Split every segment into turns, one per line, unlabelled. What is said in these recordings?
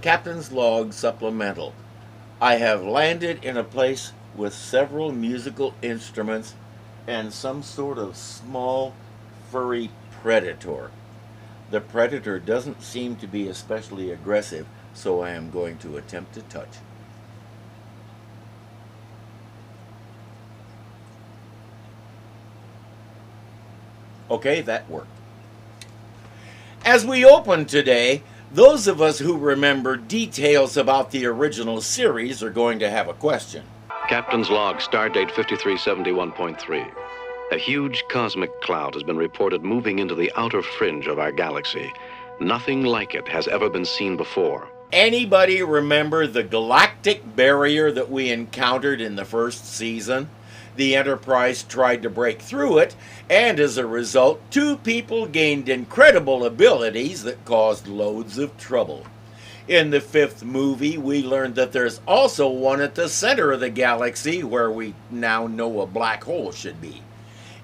Captain's Log Supplemental. I have landed in a place with several musical instruments and some sort of small, furry predator. The predator doesn't seem to be especially aggressive, so I am going to attempt to touch. Okay, that worked. As we open today, those of us who remember details about the original series are going to have a question.
Captain's log, stardate 5371.3. A huge cosmic cloud has been reported moving into the outer fringe of our galaxy. Nothing like it has ever been seen before.
Anybody remember the galactic barrier that we encountered in the first season? The Enterprise tried to break through it, and as a result, 2 people gained incredible abilities that caused loads of trouble. In the 5th movie, we learned that there's also one at the center of the galaxy where we now know a black hole should be.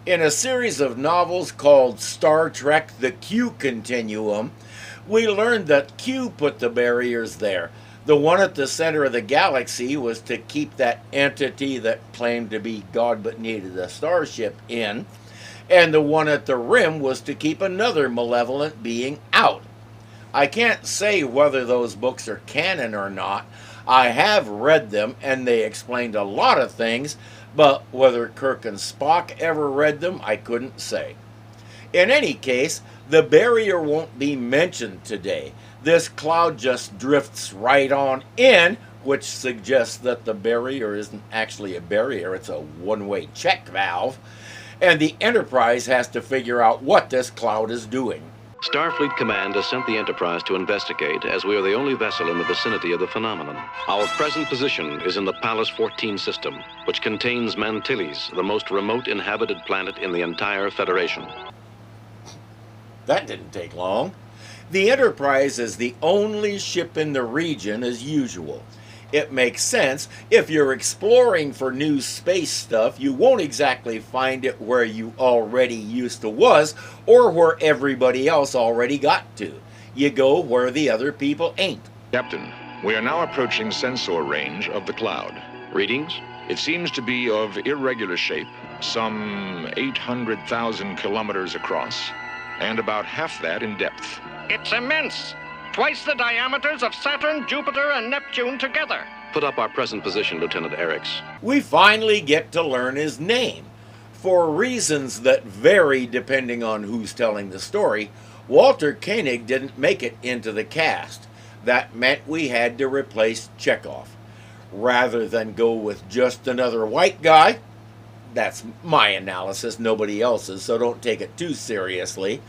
In a series of novels called Star Trek: The Q Continuum, we learned that Q put the barriers there. The one at the center of the galaxy was to keep that entity that claimed to be God but needed a starship in, and the one at the rim was to keep another malevolent being out. I can't say whether those books are canon or not. I have read them, and they explained a lot of things, but whether Kirk and Spock ever read them, I couldn't say. In any case, the barrier won't be mentioned today. This cloud just drifts right on in, which suggests that the barrier isn't actually a barrier, it's a one-way check valve, and the Enterprise has to figure out what this cloud is doing.
Starfleet Command has sent the Enterprise to investigate, as we are the only vessel in the vicinity of the phenomenon. Our present position is in the Pallas 14 system, which contains Mantillis, the most remote inhabited planet in the entire Federation.
That didn't take long. The Enterprise is the only ship in the region as usual. It makes sense. If you're exploring for new space stuff, you won't exactly find it where you already used to was or where everybody else already got to. You go where the other people ain't.
Captain, we are now approaching sensor range of the cloud.
Readings?
It seems to be of irregular shape, some 800,000 kilometers across, and about half that in depth.
It's immense. Twice the diameters of Saturn, Jupiter, and Neptune together.
Put up our present position, Lieutenant Eriks.
We finally get to learn his name. For reasons that vary depending on who's telling the story, Walter Koenig didn't make it into the cast. That meant we had to replace Chekhov. Rather than go with just another white guy, that's my analysis, nobody else's, so don't take it too seriously,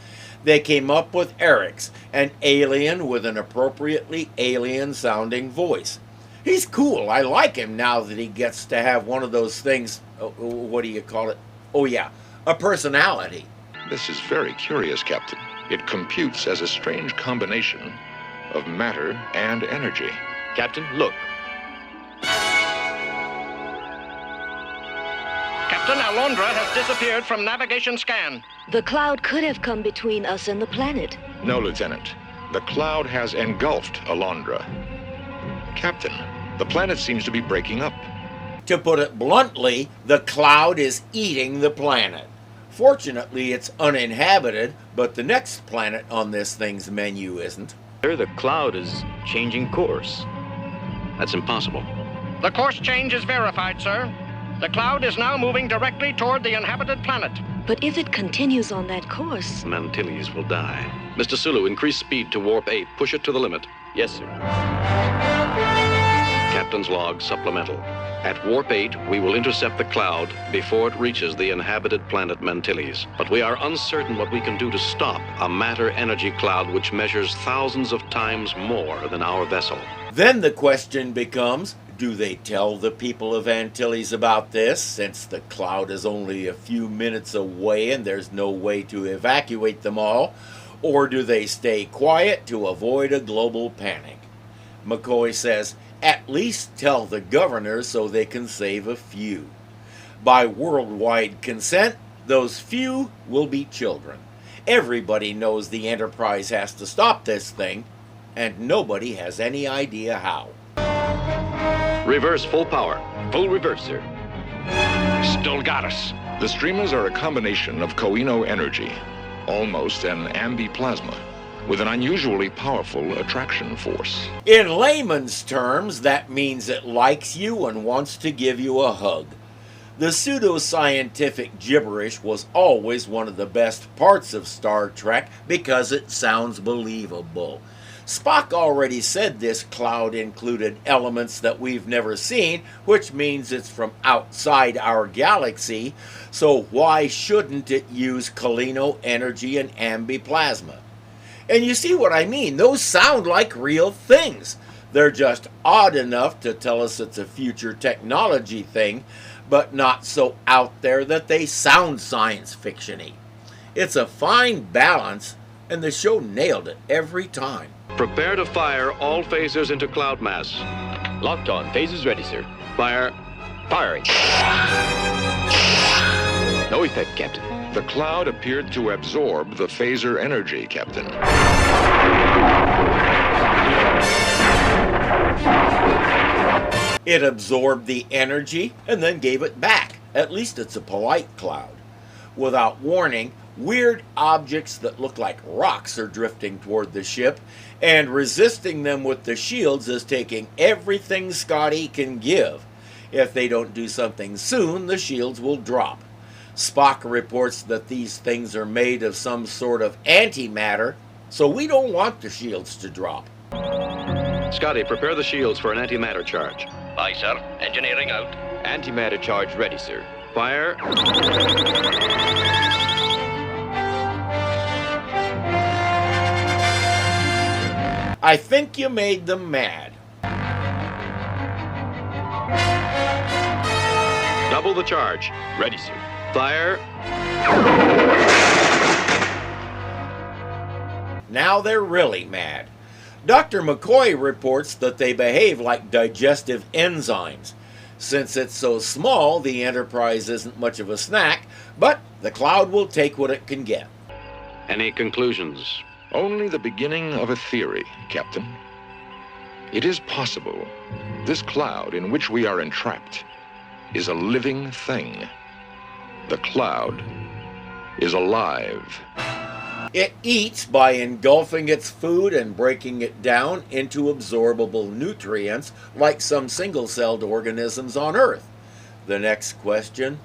they came up with Eriks, an alien with an appropriately alien-sounding voice. He's cool. I like him now that he gets to have one of those things, what do you call it? Oh yeah, a personality.
This is very curious, Captain. It computes as a strange combination of matter and energy.
Captain, look.
Captain, Alondra has disappeared from navigation scan.
The cloud could have come between us and the planet.
No, Lieutenant. The cloud has engulfed Alondra. Captain, the planet seems to be breaking up.
To put it bluntly, the cloud is eating the planet. Fortunately, it's uninhabited, but the next planet on this thing's menu isn't.
Sir, the cloud is changing course.
That's impossible.
The course change is verified, sir. The cloud is now moving directly toward the inhabited planet.
But if it continues on that course...
Mantillis will die. Mr. Sulu, increase speed to warp 8. Push it to the limit.
Yes, sir.
Captain's log supplemental. At warp 8, we will intercept the cloud before it reaches the inhabited planet Mantillis. But we are uncertain what we can do to stop a matter-energy cloud which measures thousands of times more than our vessel.
Then the question becomes, do they tell the people of Antilles about this, since the cloud is only a few minutes away and there's no way to evacuate them all? Or do they stay quiet to avoid a global panic? McCoy says, at least tell the governors so they can save a few. By worldwide consent, those few will be children. Everybody knows the Enterprise has to stop this thing, and nobody has any idea how.
Reverse full power.
Full reverse, sir.
Still got us. The streamers are a combination of Koino energy, almost an ambiplasma, with an unusually powerful attraction force.
In layman's terms, that means it likes you and wants to give you a hug. The pseudoscientific gibberish was always one of the best parts of Star Trek because it sounds believable. Spock already said this cloud included elements that we've never seen, which means it's from outside our galaxy, so why shouldn't it use Koino energy and ambiplasma? And you see what I mean, those sound like real things. They're just odd enough to tell us it's a future technology thing, but not so out there that they sound science fiction-y. It's a fine balance, and the show nailed it every time.
Prepare to fire all phasers into cloud mass.
Locked on. Phasers ready, sir.
Fire.
Firing. No effect, Captain.
The cloud appeared to absorb the phaser energy, Captain.
It absorbed the energy and then gave it back. At least it's a polite cloud. Without warning, weird objects that look like rocks are drifting toward the ship, and resisting them with the shields is taking everything Scotty can give. If they don't do something soon, the shields will drop. Spock reports that these things are made of some sort of antimatter, so we don't want the shields to drop.
Scotty, prepare the shields for an antimatter charge.
Aye, sir. Engineering out.
Antimatter charge ready, sir.
Fire.
I think you made them mad.
Double the charge.
Ready, sir.
Fire.
Now they're really mad. Dr. McCoy reports that they behave like digestive enzymes. Since it's so small, the Enterprise isn't much of a snack, but the cloud will take what it can get.
Any conclusions?
Only the beginning of a theory, Captain. It is possible this cloud in which we are entrapped is a living thing. The cloud is alive.
It eats by engulfing its food and breaking it down into absorbable nutrients like some single-celled organisms on Earth. The next question.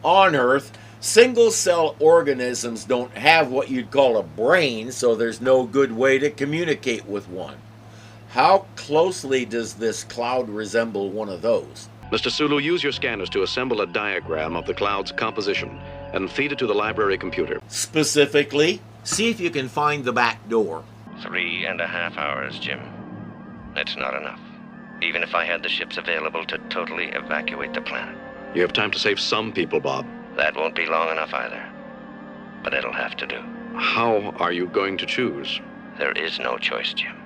On Earth, single-cell organisms don't have what you'd call a brain, so there's no good way to communicate with one. How closely does this cloud resemble one of those?
Mr. Sulu, use your scanners to assemble a diagram of the cloud's composition and feed it to the library computer.
Specifically, see if you can find the back door.
3.5 hours, Jim. It's not enough. Even if I had the ships available to totally evacuate the planet.
You have time to save some people, Bob.
That won't be long enough either. But it'll have to do.
How are you going to choose?
There is no choice, Jim.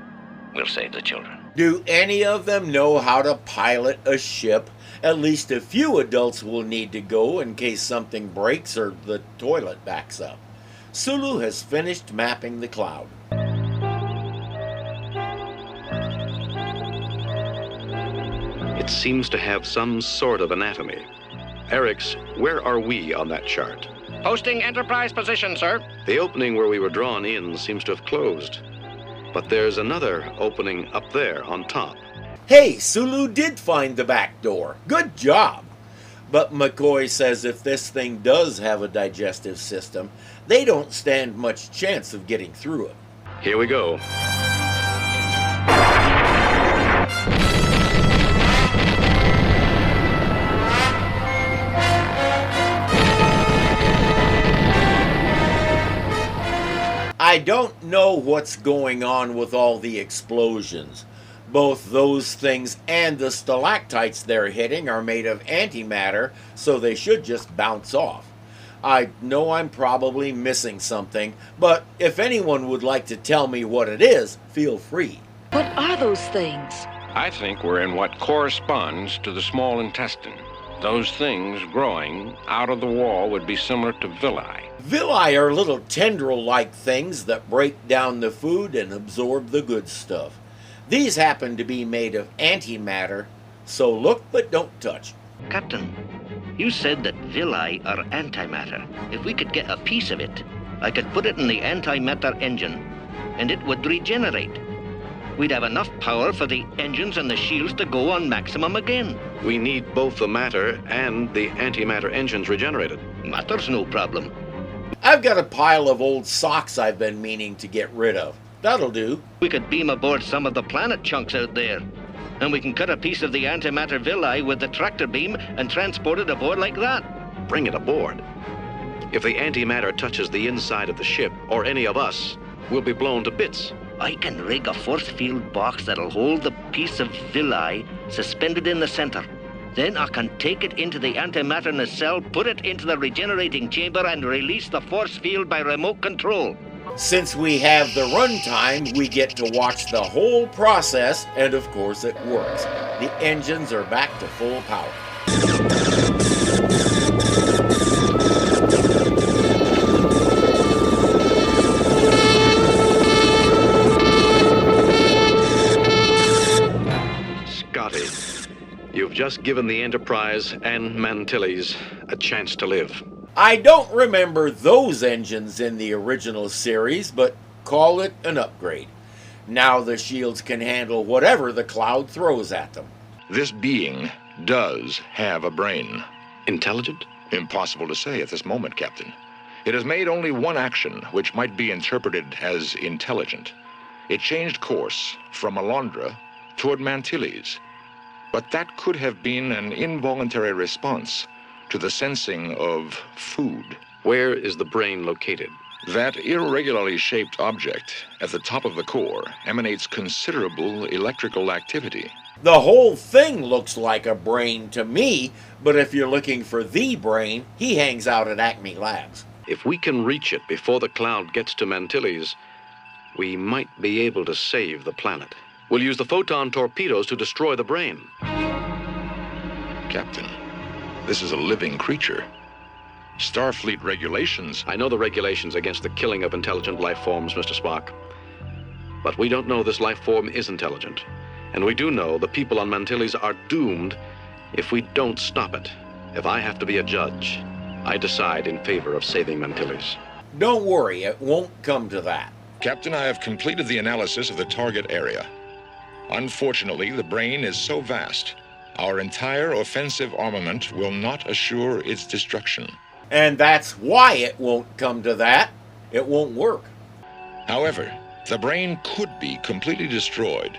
We'll save the children.
Do any of them know how to pilot a ship? At least a few adults will need to go in case something breaks or the toilet backs up. Sulu has finished mapping the cloud.
It seems to have some sort of anatomy. Eric's, where are we on that chart?
Posting Enterprise position, sir.
The opening where we were drawn in seems to have closed. But there's another opening up there on top.
Hey, Sulu did find the back door. Good job. But McCoy says if this thing does have a digestive system, they don't stand much chance of getting through it.
Here we go.
I don't know what's going on with all the explosions. Both those things and the stalactites they're hitting are made of antimatter, so they should just bounce off. I know I'm probably missing something, but if anyone would like to tell me what it is, feel free.
What are those things?
I think we're in what corresponds to the small intestine. Those things growing out of the wall would be similar to villi.
Villi are little tendril-like things that break down the food and absorb the good stuff. These happen to be made of antimatter, so look but don't touch.
Captain, you said that villi are antimatter. If we could get a piece of it, I could put it in the antimatter engine, and it would regenerate. We'd have enough power for the engines and the shields to go on maximum again.
We need both the matter and the antimatter engines regenerated.
Matter's no problem.
I've got a pile of old socks I've been meaning to get rid of. That'll do.
We could beam aboard some of the planet chunks out there, and we can cut a piece of the antimatter villi with the tractor beam and transport it aboard like that.
Bring it aboard. If the antimatter touches the inside of the ship, or any of us, we'll be blown to bits.
I can rig a force field box that'll hold the piece of villi suspended in the center. Then I can take it into the antimatter nacelle, put it into the regenerating chamber, and release the force field by remote control.
Since we have the runtime, we get to watch the whole process, and of course it works. The engines are back to full power.
Scotty, you've just given the Enterprise and Mantillis a chance to live.
I don't remember those engines in the original series, but call it an upgrade. Now the shields can handle whatever the cloud throws at them.
This being does have a brain.
Intelligent?
Impossible to say at this moment, Captain. It has made only one action which might be interpreted as intelligent. It changed course from Alondra toward Mantillis. But that could have been an involuntary response to the sensing of food.
Where is the brain located?
That irregularly shaped object at the top of the core emanates considerable electrical activity.
The whole thing looks like a brain to me, but if you're looking for the brain, he hangs out at Acme Labs.
If we can reach it before the cloud gets to Mantillis, we might be able to save the planet. We'll use the photon torpedoes to destroy the brain.
Captain, this is a living creature. Starfleet regulations...
I know the regulations against the killing of intelligent life forms, Mr. Spock. But we don't know this life form is intelligent. And we do know the people on Mantillis are doomed if we don't stop it. If I have to be a judge, I decide in favor of saving Mantillis.
Don't worry, it won't come to that.
Captain, I have completed the analysis of the target area. Unfortunately, the brain is so vast, our entire offensive armament will not assure its destruction.
And that's why it won't come to that. It won't work.
However, the brain could be completely destroyed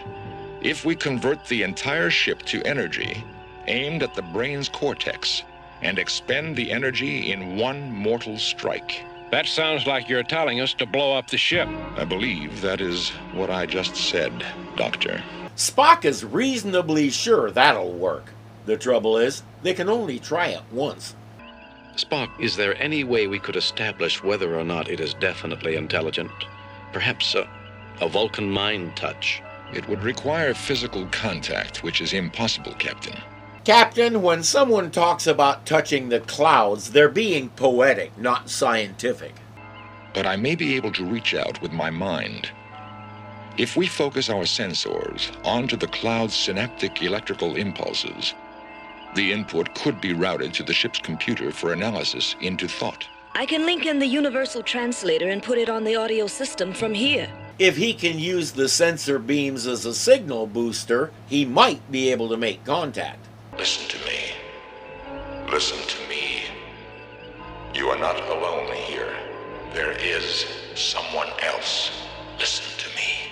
if we convert the entire ship to energy aimed at the brain's cortex and expend the energy in one mortal strike.
That sounds like you're telling us to blow up the ship.
I believe that is what I just said, Doctor.
Spock is reasonably sure that'll work. The trouble is, they can only try it once.
Spock, is there any way we could establish whether or not it is definitely intelligent? Perhaps a Vulcan mind touch?
It would require physical contact, which is impossible, Captain.
Captain, when someone talks about touching the clouds, they're being poetic, not scientific.
But I may be able to reach out with my mind. If we focus our sensors onto the cloud's synaptic electrical impulses, the input could be routed to the ship's computer for analysis into thought.
I can link in the universal translator and put it on the audio system from here.
If he can use the sensor beams as a signal booster, he might be able to make contact.
Listen to me. Listen to me. You are not alone here. There is someone else. Listen to me.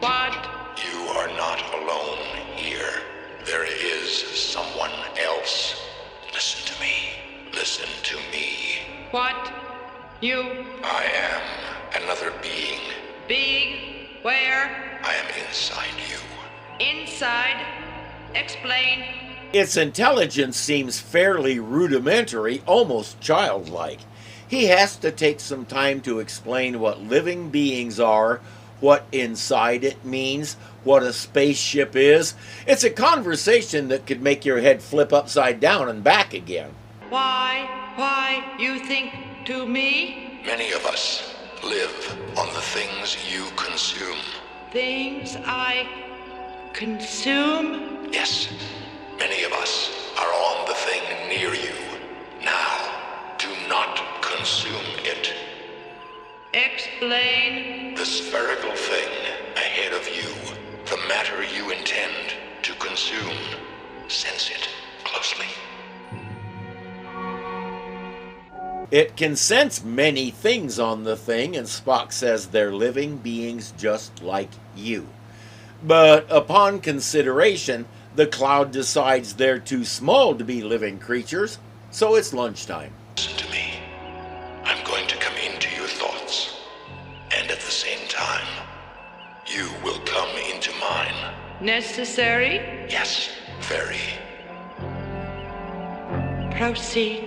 What?
You are not alone here. There is someone else. Listen to me. Listen to me.
What? You?
I am another being.
Being? Where?
I am inside you.
Inside? Explain.
Its intelligence seems fairly rudimentary, almost childlike. He has to take some time to explain what living beings are, what inside it means, what a spaceship is. It's a conversation that could make your head flip upside down and back again.
Why, you think to me?
Many of us live on the things you consume.
Things I consume?
Yes, many of us are on the thing near you. Now, do not consume it.
Explain.
The spherical thing ahead of you, the matter you intend to consume. Sense it closely.
It can sense many things on the thing, and Spock says they're living beings just like you. But upon consideration, the cloud decides they're too small to be living creatures, so it's lunchtime.
Listen to me. I'm going to come into your thoughts, and at the same time, you will come into mine.
Necessary?
Yes, very.
Proceed.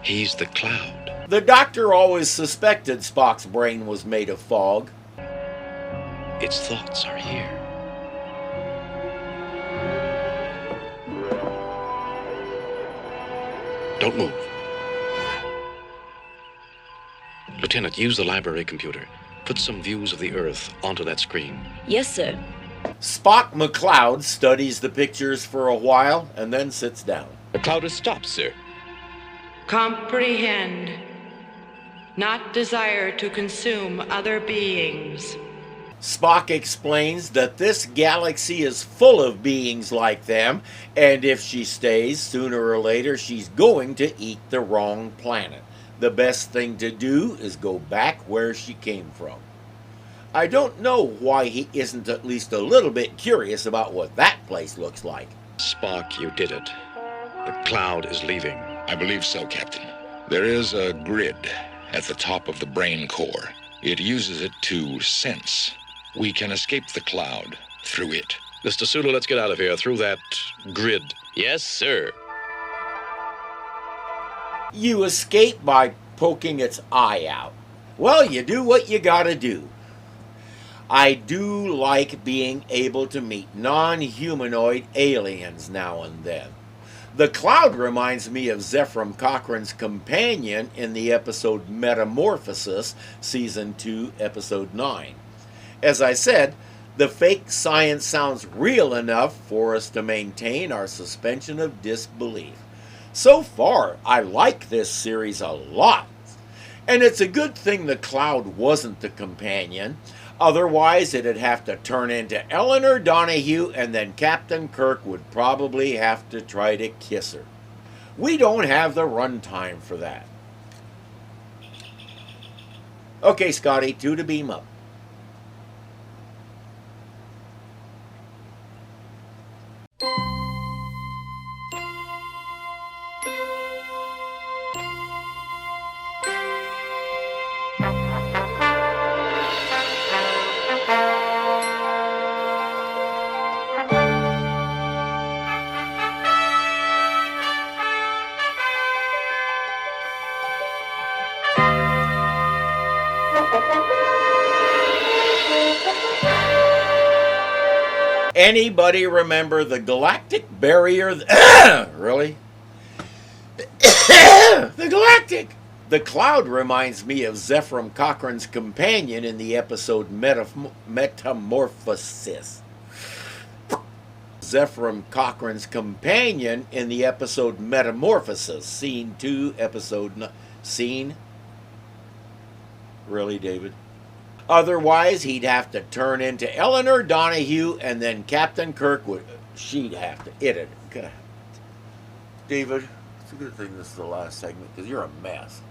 He's the cloud.
The doctor always suspected Spock's brain was made of fog.
Its thoughts are here. Don't move. Lieutenant, use the library computer. Put some views of the Earth onto that screen.
Yes, sir.
Spock McCloud studies the pictures for a while and then sits down.
The cloud has stopped, sir.
Comprehend. Not desire to consume other beings.
Spock explains that this galaxy is full of beings like them, and if she stays, sooner or later she's going to eat the wrong planet. The best thing to do is go back where she came from. I don't know why he isn't at least a little bit curious about what that place looks like.
Spock, you did it. The cloud is leaving.
I believe so, Captain. There is a grid at the top of the brain core. It uses it to sense. We can escape the cloud through it.
Mr. Sulu, let's get out of here through that grid.
Yes, sir.
You escape by poking its eye out. Well, you do what you gotta do. I do like being able to meet non-humanoid aliens now and then. The cloud reminds me of Zephram Cochrane's companion in the episode Metamorphosis, Season 2, Episode 9. As I said, the fake science sounds real enough for us to maintain our suspension of disbelief. So far, I like this series a lot. And it's a good thing the cloud wasn't the companion. Otherwise, it'd have to turn into Eleanor Donahue, and then Captain Kirk would probably have to try to kiss her. We don't have the runtime for that. Okay, Scotty, 2 to beam up. Anybody remember the galactic barrier? Really? The galactic! The cloud reminds me of Zephram Cochrane's companion in the episode Metamorphosis. Zephram Cochrane's companion in the episode Metamorphosis, Scene 2, Episode 9. Scene? Really, David? Otherwise, he'd have to turn into Eleanor Donahue, and then Captain Kirk would... She'd have to... God. David, it's a good thing this is the last segment, because you're a mess.